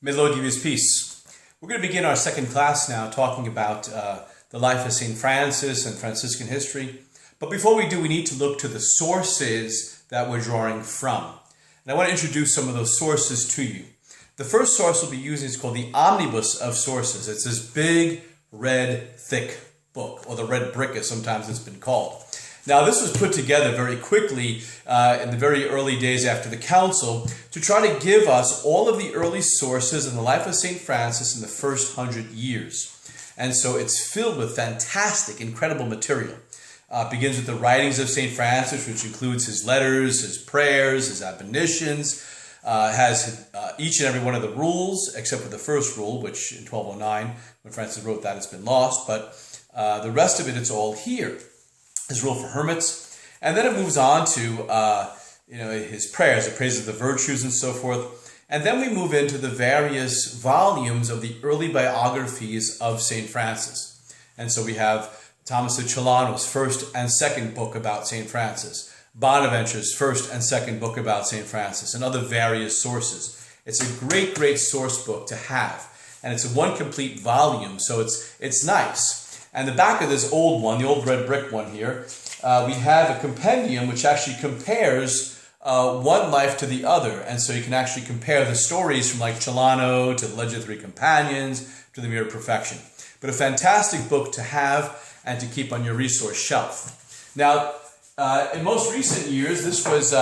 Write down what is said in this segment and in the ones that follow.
May the Lord give you his peace. We're going to begin our second class now talking about the life of St. Francis and Franciscan history. But before we do, we need to look to the sources that we're drawing from. And I want to introduce some of those sources to you. The first source we'll be using is called the Omnibus of Sources. It's this big, red, thick book, or the red brick as sometimes it's been called. Now, this was put together very quickly in the very early days after the council to try to give us all of the early sources in the life of St. Francis in the first 100 years. And so it's filled with fantastic, incredible material. It begins with the writings of St. Francis, which includes his letters, his prayers, his admonitions, has each and every one of the rules, except for the first rule, which in 1209, when Francis wrote that, it's been lost. But the rest of it, it's all here. His rule for hermits, and then it moves on to his prayers, the praise of the virtues and so forth, and then we move into the various volumes of the early biographies of St. Francis. And so we have Thomas of Celano's first and second book about St. Francis, Bonaventure's first and second book about St. Francis, and other various sources. It's a great, great source book to have, and it's a one complete volume, so it's nice. And the back of this old one, the old red brick one here, we have a compendium which actually compares one life to the other. And so you can actually compare the stories from like Celano to the Legend of Three Companions to the Mirror of Perfection. But a fantastic book to have and to keep on your resource shelf. Now, in most recent years, this was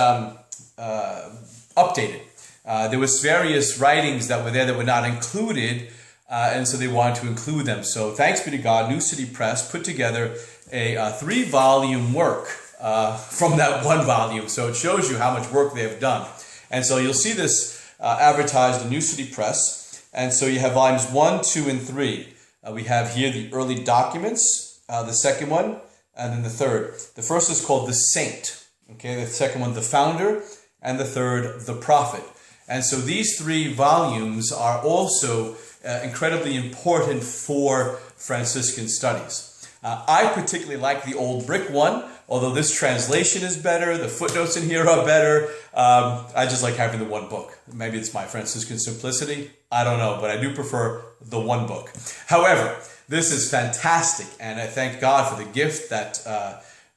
updated. There was various writings that were there that were not included, and so they wanted to include them. So thanks be to God, New City Press put together a 3-volume work from that one volume. So it shows you how much work they have done. And so you'll see this advertised in New City Press. And so you have volumes 1, 2, and 3. We have here the early documents, the second one, and then the third. The first is called The Saint. Okay, the second one, The Founder, and the third, The Prophet. And so these 3 volumes are also incredibly important for Franciscan studies. I particularly like the old brick one, although this translation is better, the footnotes in here are better. I just like having the one book. Maybe it's my Franciscan simplicity. I don't know, but I do prefer the one book. However, this is fantastic, and I thank God for the gift that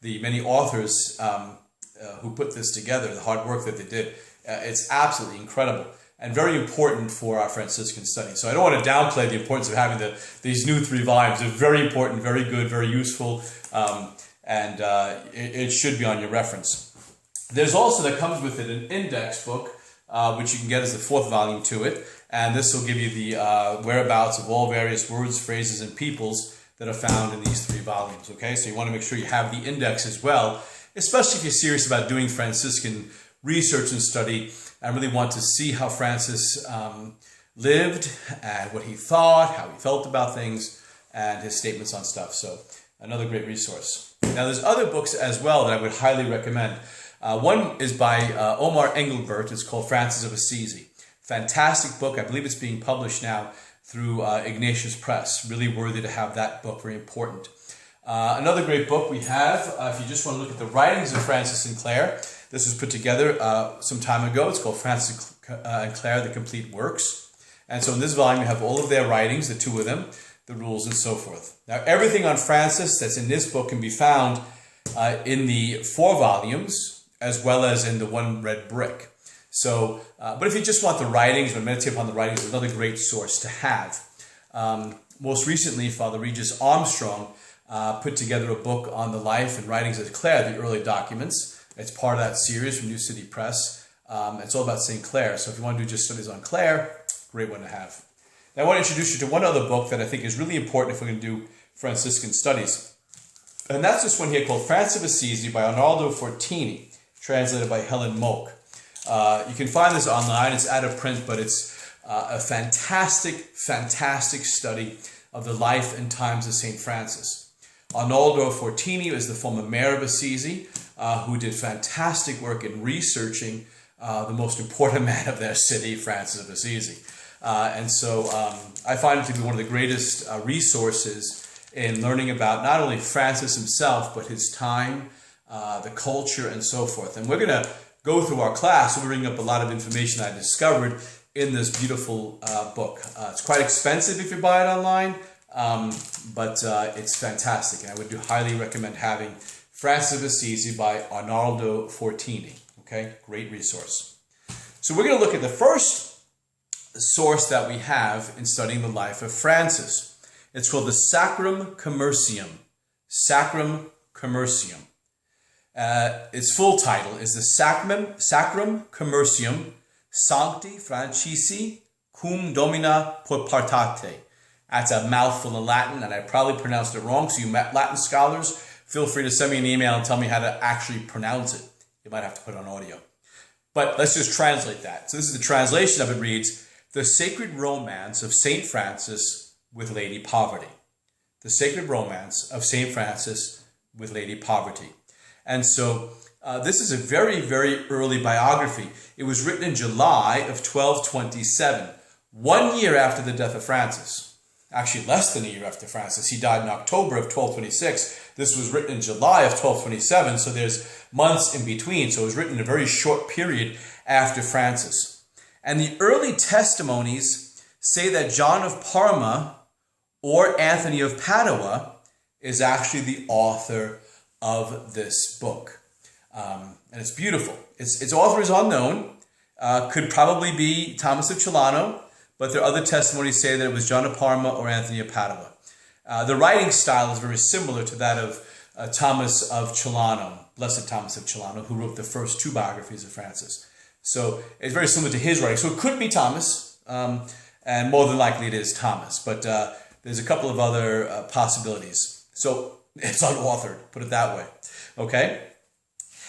the many authors who put this together, the hard work that they did. It's absolutely incredible and very important for our Franciscan study. So I don't want to downplay the importance of having these new 3 volumes. They're very important, very good, very useful, and it should be on your reference. There's also, that comes with it, an index book, which you can get as the 4th volume to it, and this will give you the whereabouts of all various words, phrases, and peoples that are found in these 3 volumes. Okay, so you want to make sure you have the index as well, especially if you're serious about doing Franciscan research and study and really want to see how Francis lived and what he thought, how he felt about things, and his statements on stuff. So another great resource. Now there's other books as well that I would highly recommend. One is by Omar Engelbert. It's called Francis of Assisi. Fantastic book. I believe it's being published now through Ignatius Press. Really worthy to have that book, very important. Another great book we have, if you just want to look at the writings of Francis and Clare, this was put together some time ago. It's called Francis and Clare, The Complete Works. And so in this volume, you have all of their writings, the 2 of them, the rules, and so forth. Now, everything on Francis that's in this book can be found in the 4 volumes, as well as in the one red brick. So, but if you just want the writings or meditate upon the writings, it's another great source to have. Most recently, Father Regis Armstrong put together a book on the life and writings of Clare, the early documents. It's part of that series from New City Press. It's all about St. Clare. So if you want to do just studies on Clare, great one to have. Now I want to introduce you to one other book that I think is really important if we're going to do Franciscan studies. And that's this one here called Francis of Assisi by Arnaldo Fortini, translated by Helen Moak. You can find this online. It's out of print, but it's a fantastic, fantastic study of the life and times of St. Francis. Arnaldo Fortini is the former mayor of Assisi, who did fantastic work in researching the most important man of their city, Francis of Assisi. And so I find it to be one of the greatest resources in learning about not only Francis himself, but his time, the culture, and so forth. And we're going to go through our class. We'll bring up a lot of information I discovered in this beautiful book. It's quite expensive if you buy it online, but it's fantastic. And I would highly recommend having Francis of Assisi by Arnaldo Fortini. Okay, great resource. So we're going to look at the first source that we have in studying the life of Francis. It's called the Sacram Commercium. Sacram Commercium. Its full title is the Sacram Commercium Sancti Francisi cum Domina Portate. That's a mouthful in Latin, and I probably pronounced it wrong. So you Latin scholars, feel free to send me an email and tell me how to actually pronounce it. You might have to put it on audio. But let's just translate that. So this is the translation of it. Reads, The Sacred Romance of St. Francis with Lady Poverty. The Sacred Romance of St. Francis with Lady Poverty. And so this is a very, very early biography. It was written in July of 1227, 1 year after the death of Francis. Actually, less than a year after Francis. He died in October of 1226. This was written in July of 1227, so there's months in between. So it was written in a very short period after Francis. And the early testimonies say that John of Parma or Anthony of Padua is actually the author of this book. And it's beautiful. Its author is unknown. Could probably be Thomas of Celano, but there are other testimonies say that it was John of Parma or Anthony of Padua. The writing style is very similar to that of Thomas of Celano, Blessed Thomas of Celano, who wrote the first two biographies of Francis. So it's very similar to his writing. So it could be Thomas, and more than likely it is Thomas. But there's a couple of other possibilities. So it's unauthored, put it that way. Okay?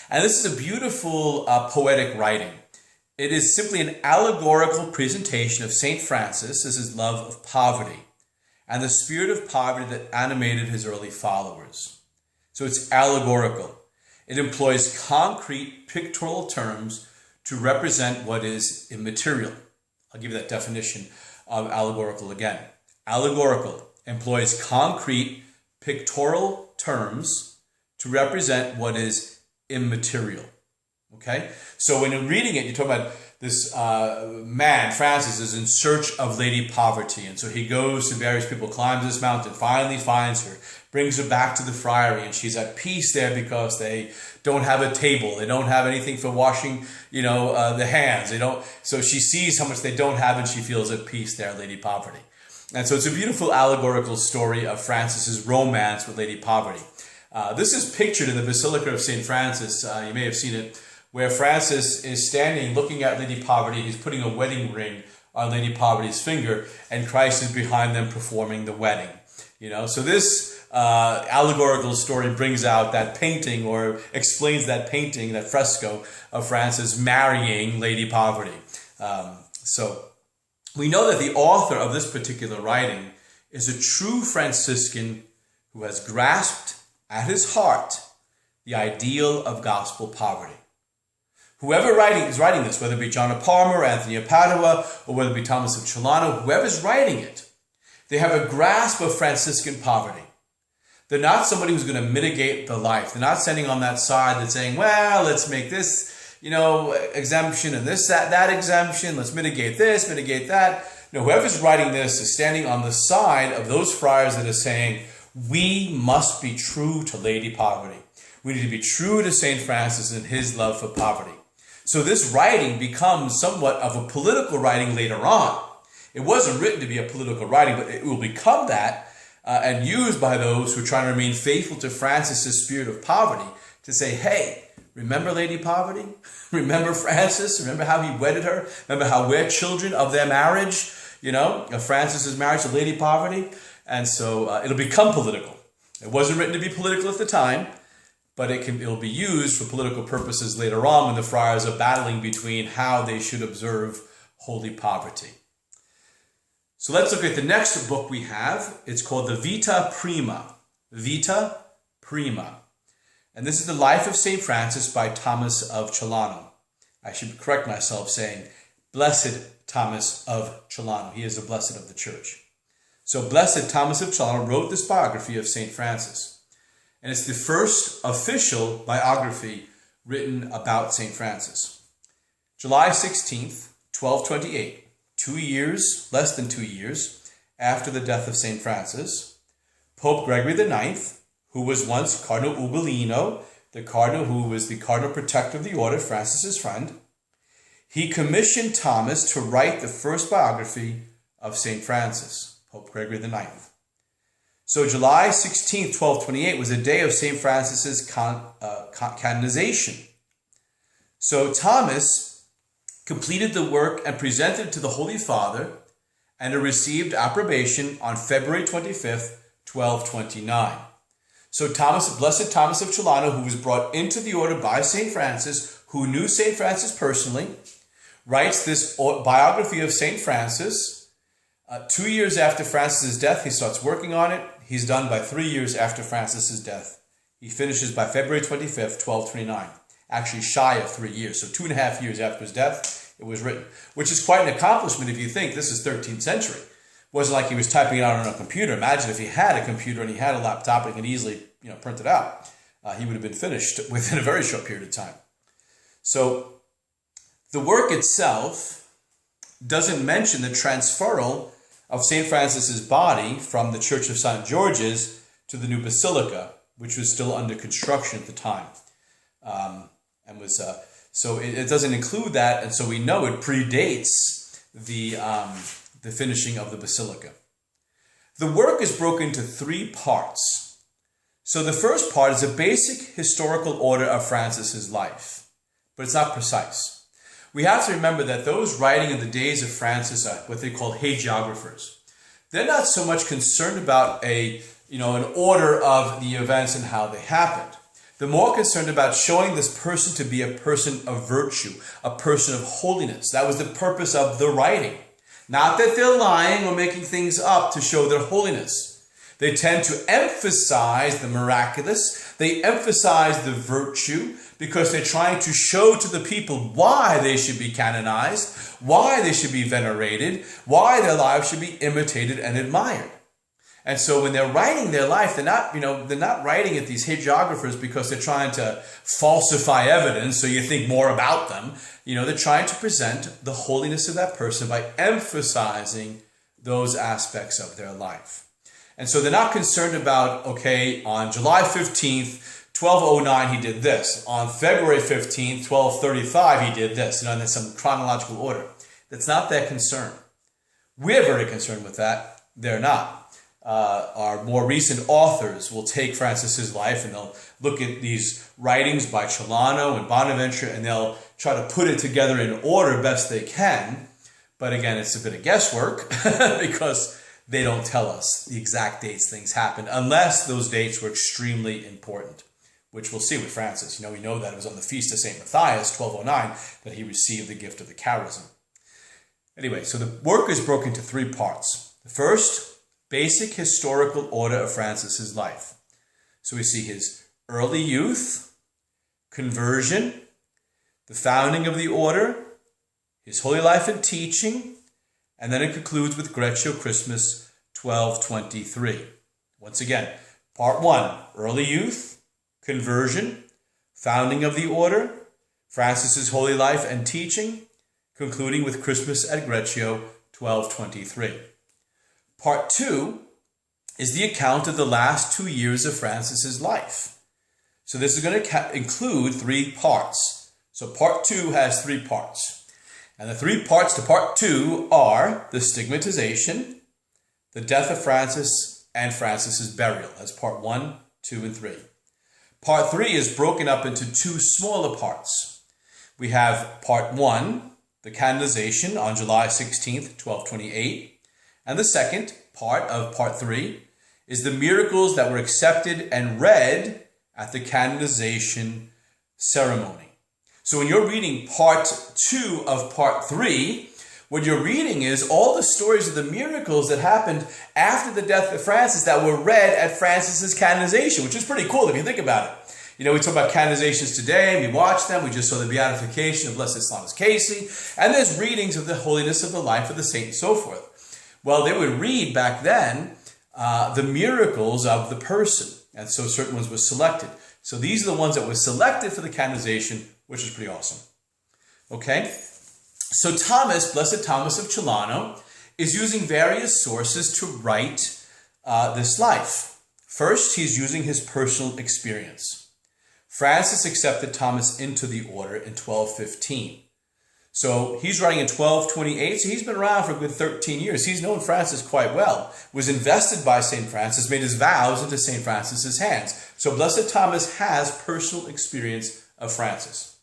And this is a beautiful poetic writing. It is simply an allegorical presentation of St. Francis as his love of poverty and the spirit of poverty that animated his early followers. So it's allegorical. It employs concrete pictorial terms to represent what is immaterial. I'll give you that definition of allegorical again. Allegorical employs concrete pictorial terms to represent what is immaterial. Okay? So when you're reading it, you're talking about this man, Francis, is in search of Lady Poverty. And so he goes to various people, climbs this mountain, finally finds her, brings her back to the friary, and she's at peace there because they don't have a table. They don't have anything for washing, the hands. So she sees how much they don't have, and she feels at peace there, Lady Poverty. And so it's a beautiful allegorical story of Francis's romance with Lady Poverty. This is pictured in the Basilica of St. Francis. You may have seen it, where Francis is standing looking at Lady Poverty. He's putting a wedding ring on Lady Poverty's finger, and Christ is behind them performing the wedding. So this allegorical story brings out that painting, or explains that painting, that fresco of Francis marrying Lady Poverty. So we know that the author of this particular writing is a true Franciscan who has grasped at his heart the ideal of gospel poverty. Whoever is writing this, whether it be John of Parma or Anthony of Padua, or whether it be Thomas of Celano, whoever's writing it, they have a grasp of Franciscan poverty. They're not somebody who's going to mitigate the life. They're not standing on that side that's saying, well, let's make this, exemption and this, that exemption. Let's mitigate this, mitigate that. Whoever's writing this is standing on the side of those friars that are saying, we must be true to Lady Poverty. We need to be true to St. Francis and his love for poverty. So this writing becomes somewhat of a political writing later on. It wasn't written to be a political writing, but it will become that and used by those who are trying to remain faithful to Francis's spirit of poverty to say, hey, remember Lady Poverty? Remember Francis? Remember how he wedded her? Remember how we're children of their marriage, of Francis's marriage to Lady Poverty? And so it'll become political. It wasn't written to be political at the time, but it'll be used for political purposes later on when the friars are battling between how they should observe holy poverty. So let's look at the next book we have. It's called the Vita Prima. Vita Prima. And this is the life of St. Francis by Thomas of Celano. I should correct myself saying Blessed Thomas of Celano. He is the blessed of the church. So Blessed Thomas of Celano wrote this biography of St. Francis. And it's the first official biography written about St. Francis. July 16th, 1228, less than 2 years after the death of St. Francis, Pope Gregory IX, who was once Cardinal Ugolino, the cardinal who was the cardinal protector of the order, Francis's friend, he commissioned Thomas to write the first biography of St. Francis, Pope Gregory IX. So July 16, 1228 was the day of St. Francis's canonization. So Thomas completed the work and presented it to the Holy Father, and it received approbation on February 25th, 1229. So Blessed Thomas of Celano, who was brought into the order by St. Francis, who knew St. Francis personally, writes this biography of St. Francis. 2 years after Francis's death, he starts working on it. He's done by 3 years after Francis's death. He finishes by February 25th, 1229. Actually shy of 3 years. So 2.5 years after his death, it was written. Which is quite an accomplishment if you think this is 13th century. It wasn't like he was typing it out on a computer. Imagine if he had a computer and he had a laptop and he could easily print it out. He would have been finished within a very short period of time. So the work itself doesn't mention the transferal of St. Francis's body from the Church of St. George's to the new basilica, which was still under construction at the time. So it doesn't include that, and so we know it predates the finishing of the basilica. The work is broken into 3 parts. So the first part is a basic historical order of Francis's life, but it's not precise. We have to remember that those writing in the days of Francis are what they call hagiographers. They're not so much concerned about an order of the events and how they happened. They're more concerned about showing this person to be a person of virtue, a person of holiness. That was the purpose of the writing. Not that they're lying or making things up to show their holiness. They tend to emphasize the miraculous. They emphasize the virtue because they're trying to show to the people why they should be canonized, why they should be venerated, why their lives should be imitated and admired. And so when they're writing their life, they're not writing it, these hagiographers, because they're trying to falsify evidence so you think more about them. They're trying to present the holiness of that person by emphasizing those aspects of their life. And so they're not concerned about, okay, on July 15th, 1209, he did this. On February 15th, 1235, he did this. And there's some chronological order. That's not their concern. We're very concerned with that. They're not. Our more recent authors will take Francis's life and they'll look at these writings by Celano and Bonaventure and they'll try to put it together in order best they can. But again, it's a bit of guesswork because they don't tell us the exact dates things happened unless those dates were extremely important, which we'll see with Francis. We know that it was on the feast of St. Matthias, 1209, that he received the gift of the charism. Anyway, so the work is broken into 3 parts. The first, basic historical order of Francis's life. So we see his early youth, conversion, the founding of the order, his holy life and teaching, and then it concludes with Greccio Christmas 1223. Once again, part 1, early youth, conversion, founding of the order, Francis's holy life and teaching, concluding with Christmas at Greccio 1223. Part 2 is the account of the last 2 years of Francis's life. So this is going to include 3 parts. So part 2 has 3 parts. And the 3 parts to part 2 are the stigmatization, the death of Francis, and Francis's burial. That's part 1, 2, and 3. Part 3 is broken up into 2 smaller parts. We have part 1, the canonization on July 16th, 1228. And the second part of part 3 is the miracles that were accepted and read at the canonization ceremony. So when you're reading part 2 of part 3, what you're reading is all the stories of the miracles that happened after the death of Francis that were read at Francis's canonization, which is pretty cool if you think about it. We talk about canonizations today, we watch them, we just saw the beatification of Blessed Thomas Casey, and there's readings of the holiness of the life of the saint and so forth. Well, they would read back then the miracles of the person, and so certain ones were selected. So these are the ones that were selected for the canonization, which is pretty awesome. Okay? So Thomas, Blessed Thomas of Celano, is using various sources to write this life. First, he's using his personal experience. Francis accepted Thomas into the order in 1215. So he's writing in 1228, so he's been around for a good 13 years. He's known Francis quite well, was invested by St. Francis, made his vows into St. Francis's hands. So Blessed Thomas has personal experience of Francis.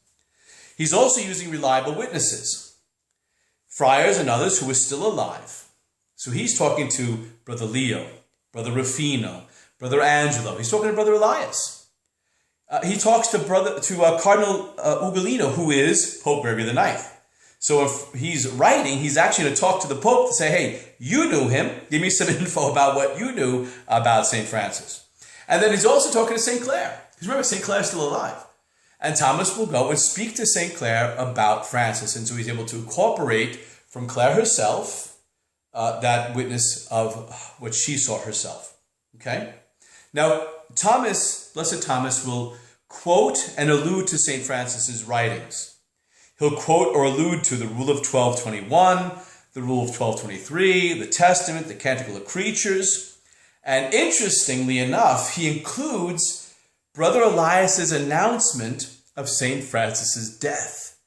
He's also using reliable witnesses, friars and others who were still alive. So he's talking to Brother Leo, Brother Rufino, Brother Angelo. He's talking to Brother Elias. He talks to Cardinal Ugolino, who is Pope Gregory IX. So if he's writing, he's actually going to talk to the Pope to say, hey, you knew him. Give me some info about what you knew about St. Francis. And then he's also talking to St. Clare. Because remember, St. Clare is still alive. And Thomas will go and speak to St. Clare about Francis. And so he's able to incorporate from Clare herself that witness of what she saw herself. Okay? Now, Blessed Thomas will quote and allude to St. Francis's writings. He'll quote or allude to the Rule of 1221, the Rule of 1223, the Testament, the Canticle of Creatures. And interestingly enough, he includes Brother Elias's announcement of St. Francis's death.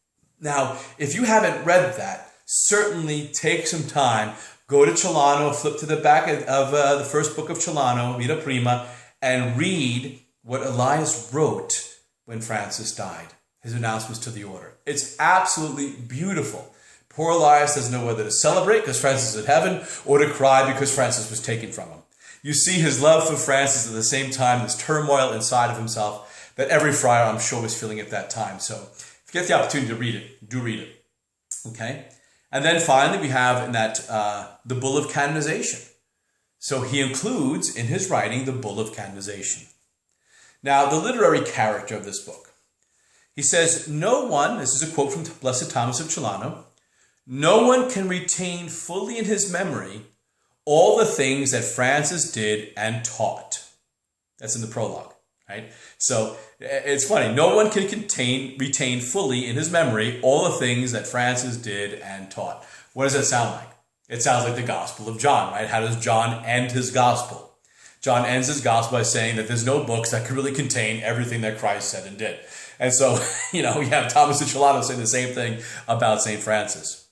Now, if you haven't read that, certainly take some time, go to Celano, flip to the back of the first book of Celano, Vita Prima, and read what Elias wrote when Francis died. His announcements to the order. It's absolutely beautiful. Poor Elias doesn't know whether to celebrate because Francis is in heaven or to cry because Francis was taken from him. You see his love for Francis at the same time, this turmoil inside of himself that every friar, I'm sure, was feeling at that time. So if you get the opportunity to read it, do read it. Okay? And then finally, we have in that the Bull of Canonization. So he includes in his writing the Bull of Canonization. Now, the literary character of this book. He says, no one, this is a quote from Blessed Thomas of Celano, no one can retain fully in his memory all the things that Francis did and taught. That's in the prologue, right? So it's funny. No one can retain fully in his memory all the things that Francis did and taught. What does that sound like? It sounds like the Gospel of John, right? How does John end his Gospel? John ends his Gospel by saying that there's no books that can really contain everything that Christ said and did. And so, we have Thomas of Celano saying the same thing about St. Francis.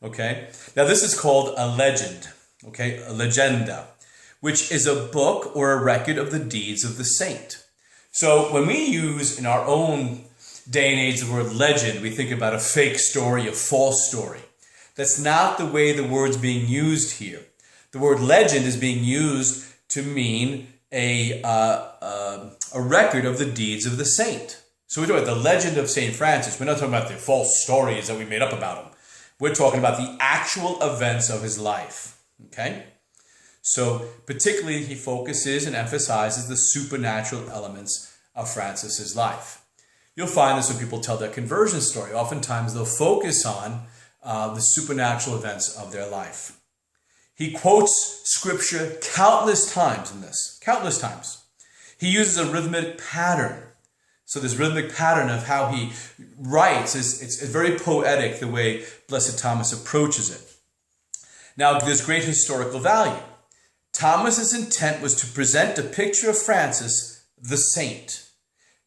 Okay? Now, this is called a legend. Okay? A legenda, which is a book or a record of the deeds of the saint. So, when we use in our own day and age the word legend, we think about a fake story, a false story. That's not the way the word's being used here. The word legend is being used to mean a record of the deeds of the saint. So we're talking about the legend of St. Francis. We're not talking about the false stories that we made up about him. We're talking about the actual events of his life. Okay? So particularly he focuses and emphasizes the supernatural elements of Francis's life. You'll find this when people tell their conversion story. Oftentimes they'll focus on the supernatural events of their life. He quotes scripture countless times in this. Countless times. He uses a rhythmic pattern. So this rhythmic pattern of how he writes, it's very poetic the way Blessed Thomas approaches it. Now, there's great historical value. Thomas's intent was to present a picture of Francis, the saint,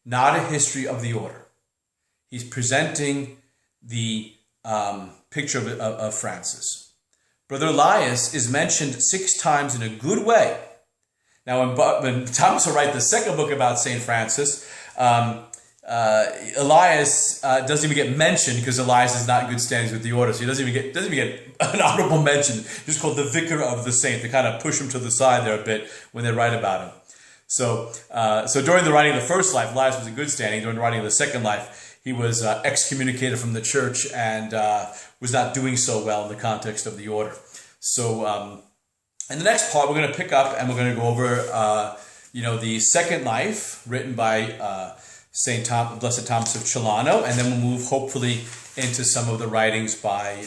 not a history of the order. He's presenting the picture of Francis. Brother Elias is mentioned 6 times in a good way. Now, when Thomas will write the second book about St. Francis, Elias doesn't even get mentioned because Elias is not in good standings with the order, so he doesn't even get an honorable mention. Just called the Vicar of the Saint. They kind of push him to the side there a bit when they write about him. So during the writing of the first life, Elias was in good standing. During the writing of the second life, he was excommunicated from the church and was not doing so well in the context of the order. So in the next part, we're going to pick up and we're going to go over the second life written by Blessed Thomas of Celano, and then we'll move hopefully into some of the writings by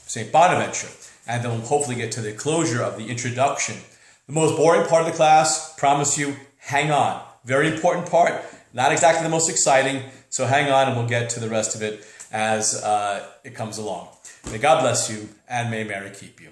St. Bonaventure, and then we'll hopefully get to the closure of the introduction. The most boring part of the class, promise you, hang on. Very important part, not exactly the most exciting, so hang on and we'll get to the rest of it as it comes along. May God bless you, and may Mary keep you.